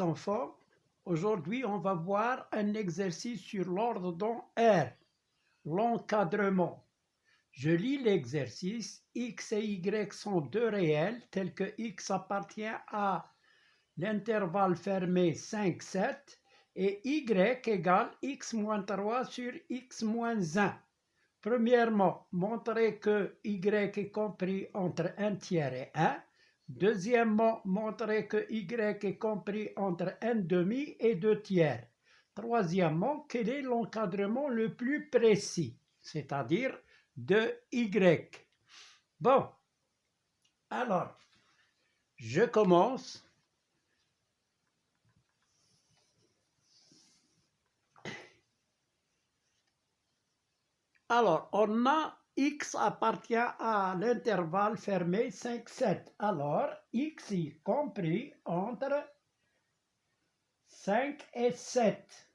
enfants, aujourd'hui on va voir un exercice sur l'ordre dans R, l'encadrement. Je lis l'exercice, x et y sont deux réels tels que x appartient à l'intervalle fermé 5, 7 et y égale x moins 3 sur x moins 1. Premièrement, montrer que y est compris entre 1 tiers et 1. Deuxièmement, montrer que y est compris entre 1 demi et 2 tiers. Troisièmement, quel est l'encadrement le plus précis, c'est-à-dire de y. Bon, alors, je commence. Alors, on a x appartient à l'intervalle fermé 5, 7. Alors, x est compris entre 5 et 7.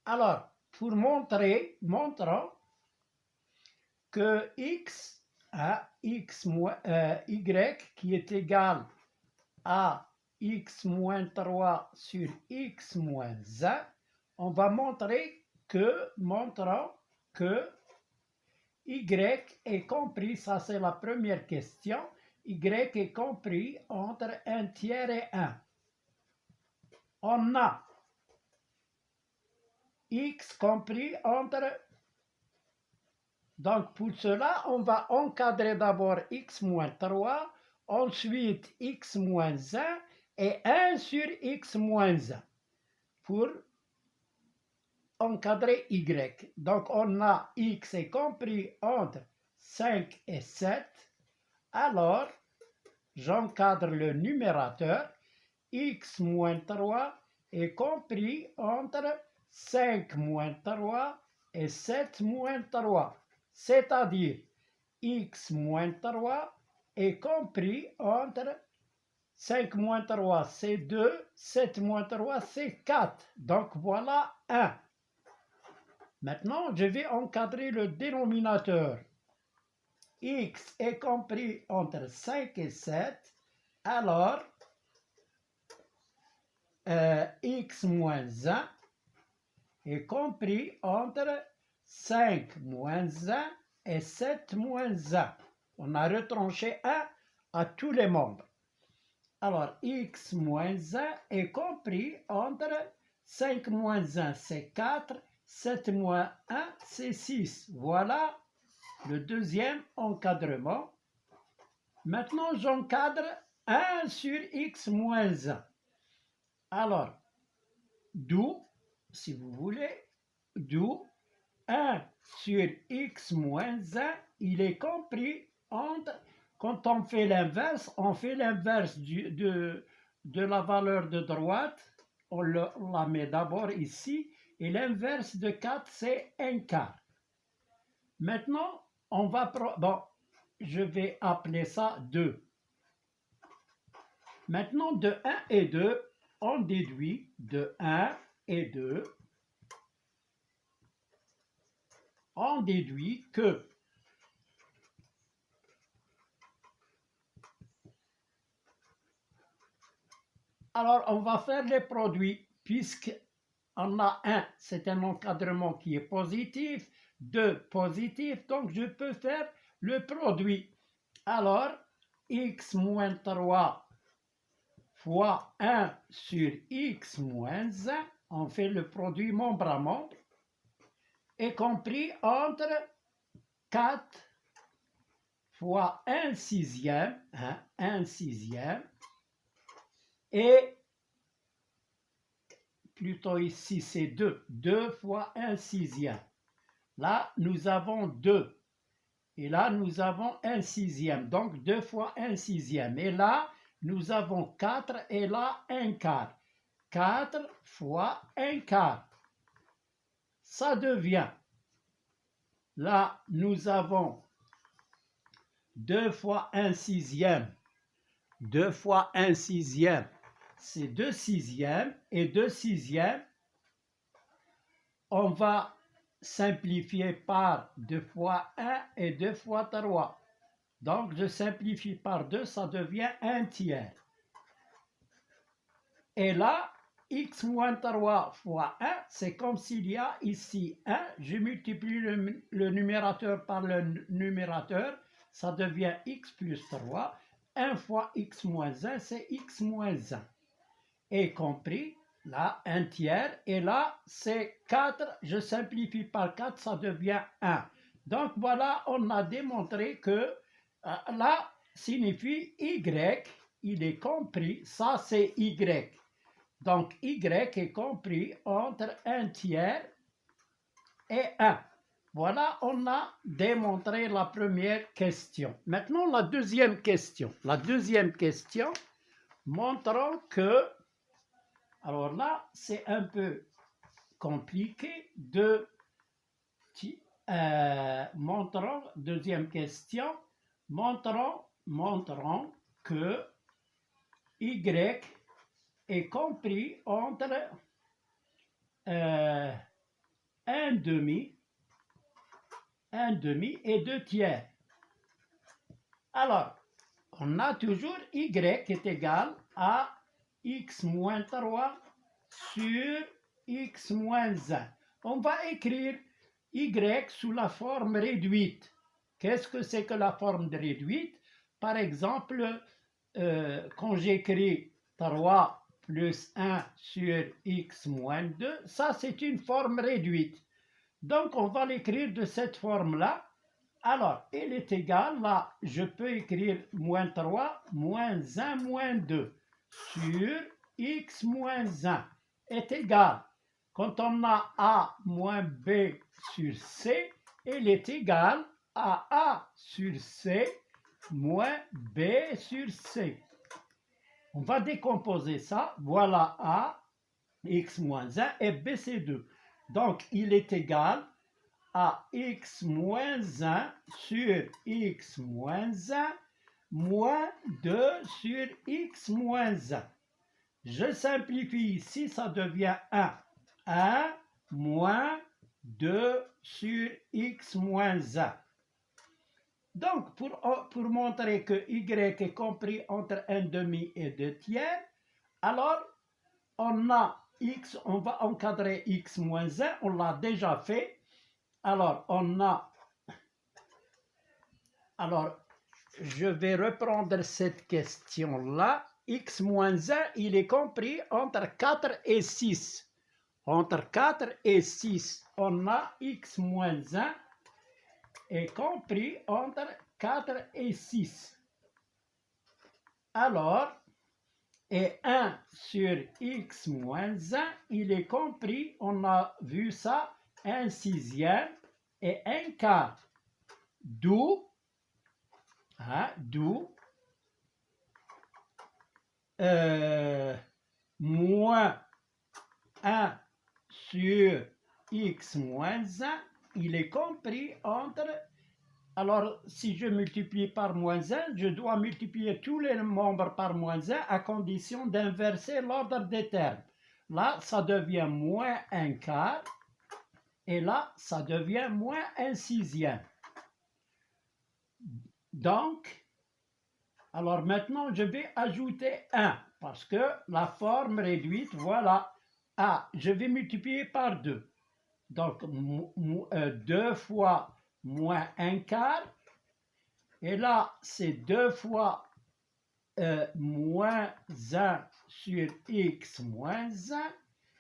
Alors, pour montrons que x a y qui est égal à x moins 3 sur x moins 1, on va montrons que y est compris, ça c'est la première question, y est compris entre 1 tiers et 1. On a x compris entre... Donc pour cela, on va encadrer d'abord x moins 3, ensuite x moins 1 et 1 sur x moins 1 pour encadrer y. Donc on a x est compris entre 5 et 7. Alors, j'encadre le numérateur. X moins 3 est compris entre 5 moins 3 et 7 moins 3. C'est-à-dire, x moins 3 est compris entre 5 moins 3, c'est 2, 7 moins 3, c'est 4. Donc voilà 1. Maintenant, je vais encadrer le dénominateur. X est compris entre 5 et 7. Alors, x moins 1 est compris entre 5 moins 1 et 7 moins 1. On a retranché 1 à tous les membres. Alors, x moins 1 est compris entre 5 moins 1, c'est 4, 7 moins 1, c'est 6. Voilà le deuxième encadrement. Maintenant, j'encadre 1 sur x moins 1. Alors, d'où, si vous voulez, d'où 1 sur x moins 1, il est compris entre, quand on fait l'inverse de la valeur de droite, on la met d'abord ici, et l'inverse de 4, c'est 1 quart. Maintenant, on va, je vais appeler ça 2. Maintenant, de 1 et 2, on déduit de 1 et 2, on déduit que alors on va faire les produits puisque on a 1, c'est un encadrement qui est positif, 2 positif, donc je peux faire le produit. Alors, x moins 3 fois 1 sur x moins 1, on fait le produit membre à membre, est compris entre 4 fois 1 sixième, 1 sixième, et plutôt ici c'est 2, 2 fois 1 sixième. Là, nous avons 2. Et là, nous avons 1 sixième. Donc, 2 fois 1 sixième. Et là, nous avons 4 et là, 1 quart. 4 fois 1 quart. Ça devient, là, nous avons 2 fois 1 sixième. 2 fois 1 sixième, c'est 2 sixièmes. Et 2 sixièmes, on va simplifier par 2 fois 1 et 2 fois 3. Donc, je simplifie par 2, ça devient 1 tiers. Et là, x moins 3 fois 1, c'est comme s'il y a ici 1. Je multiplie le numérateur par le numérateur. Ça devient x plus 3. 1 fois x moins 1, c'est x moins 1. Et compris, là, 1 tiers. Et là, c'est 4. Je simplifie par 4, ça devient 1. Donc voilà, on a démontré que là signifie y, il est compris, ça c'est y. Donc y est compris entre 1 tiers et 1. Voilà, on a démontré la première question. Maintenant, la deuxième question. La deuxième question, montrant que, alors là, c'est un peu compliqué de deuxième question, montrant que y est compris entre 1 demi et 2 tiers. Alors, on a toujours y est égal à x moins 3 sur x moins 1. On va écrire y sous la forme réduite. Qu'est-ce que c'est que la forme réduite? Par exemple, quand j'écris 3 plus 1 sur x moins 2, ça c'est une forme réduite. Donc on va l'écrire de cette forme-là. Alors, elle est égale, là, je peux écrire moins 3, moins 1, moins 2 sur x moins 1 est égal. Quand on a a moins b sur c, elle est égale à a sur c moins b sur c. On va décomposer ça. Voilà a, x moins 1 et b c'est 2. Donc, il est égal à x moins 1 sur x moins 1 moins 2 sur x moins 1. Je simplifie ici, ça devient 1. 1 moins 2 sur x moins 1. Donc, pour montrer que y est compris entre 1 demi et 2 tiers, alors on a x, on va encadrer x moins 1, on l'a déjà fait. Alors, je vais reprendre cette question-là. X moins 1, il est compris entre 4 et 6. Entre 4 et 6, on a x moins 1 est compris entre 4 et 6. Alors, et 1 sur x moins 1, il est compris, on a vu ça, 1 sixième et 1 quart. D'où moins 1 sur x moins 1, il est compris entre... Alors, si je multiplie par moins 1, je dois multiplier tous les nombres par moins 1 à condition d'inverser l'ordre des termes. Là, ça devient moins 1 quart. Et là, ça devient moins 1 sixième. Donc, alors maintenant, je vais ajouter 1. Parce que la forme réduite, voilà. Je vais multiplier par 2. Donc, 2 fois moins 1 quart. Et là, c'est 2 fois moins 1 sur x moins 1.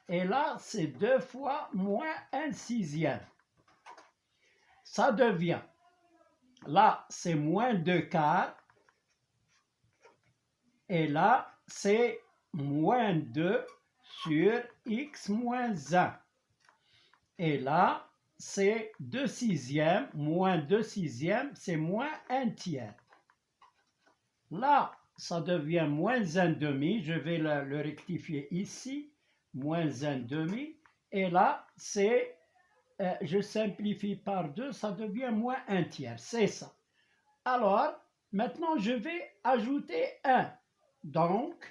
Et là, c'est 2 fois moins 1 sixième. Ça devient, là, c'est moins 2 quarts. Et là, c'est moins 2 sur x moins 1. Et là, c'est 2 sixièmes, moins 2 sixièmes, c'est moins 1 tiers. Là, ça devient moins 1 demi, je vais le rectifier ici, moins 1 demi. Et là, c'est, je simplifie par 2, ça devient moins 1 tiers, c'est ça. Alors, maintenant, je vais ajouter 1. Donc,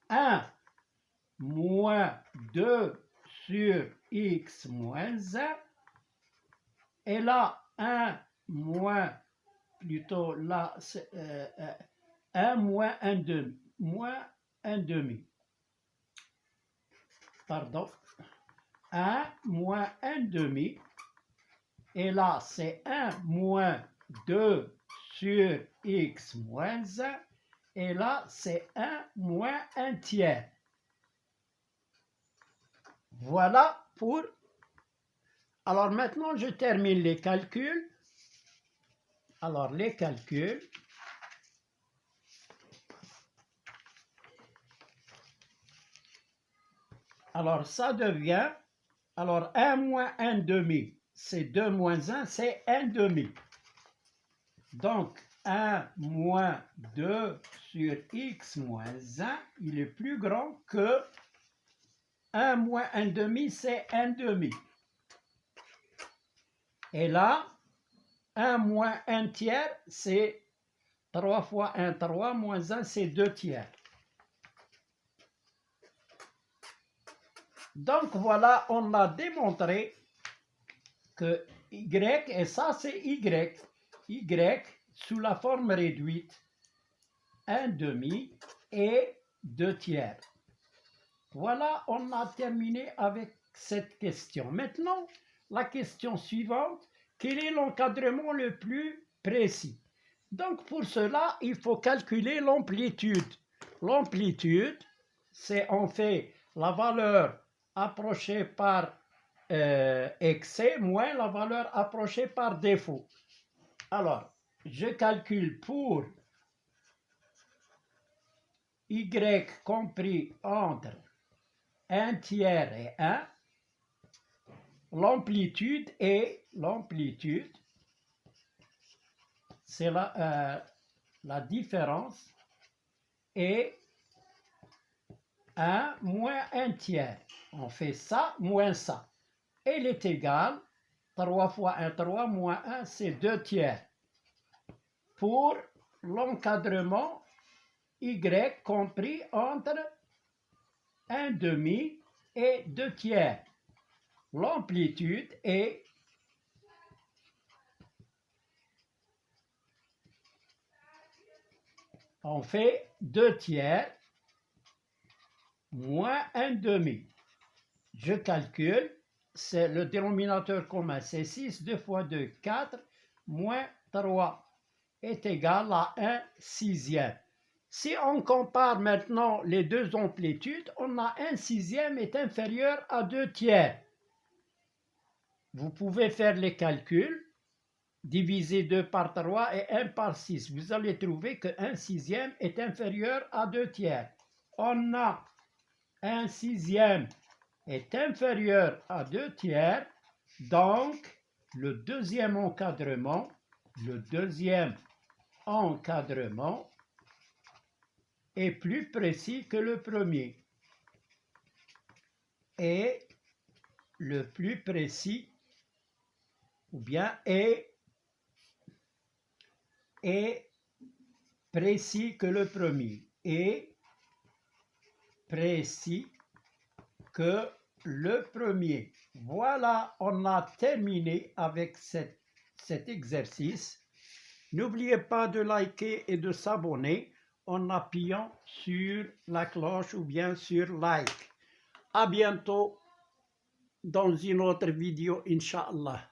1 moins 2 sur x moins 1. Et là, 1 moins, plutôt là, 1 moins 1 demi. Moins 1 demi. Pardon. 1 moins 1 demi. Et là, c'est 1 moins 2 sur x moins 1. Et là, c'est 1 moins 1 tiers. Voilà pour... Alors maintenant, je termine les calculs. Alors, les calculs. Alors, ça devient... Alors, 1 moins 1 demi, c'est 2 moins 1, c'est 1 demi. Donc, 1 moins 2 sur x moins 1, il est plus grand que 1 moins 1 demi, c'est 1 demi. Et là, 1 moins 1 tiers, c'est 3 fois 1, 3, moins 1, c'est 2 tiers. Donc voilà, on a démontré que y, et ça c'est y sous la forme réduite, 1 demi et 2 tiers. Voilà, on a terminé avec cette question. Maintenant, la question suivante, quel est l'encadrement le plus précis? Donc pour cela, il faut calculer l'amplitude. L'amplitude, c'est en fait la valeur approchée par excès moins la valeur approchée par défaut. Alors, je calcule pour y compris entre 1 tiers et 1, l'amplitude, c'est la différence, et 1 moins 1 tiers. On fait ça moins ça. Elle est égale, 3 fois 1, 3, moins 1, c'est 2 tiers. Pour l'encadrement y compris entre 1 demi et 2 tiers. L'amplitude est on fait 2 tiers moins 1 demi. Je calcule, c'est le dénominateur commun, c'est 6, 2 fois 2, 4, moins 3 est égal à 1 sixième. Si on compare maintenant les deux amplitudes, on a 1 sixième est inférieur à 2 tiers. Vous pouvez faire les calculs, diviser 2 par 3 et 1 par 6. Vous allez trouver que 1 sixième est inférieur à 2 tiers. On a 1 sixième est inférieur à 2 tiers, donc le deuxième encadrement est plus précis que le premier. Et le plus précis, ou bien est précis que le premier. Est précis que le premier. Voilà, on a terminé avec cet exercice. N'oubliez pas de liker et de s'abonner en appuyant sur la cloche ou bien sur like. À bientôt dans une autre vidéo, Inch'Allah.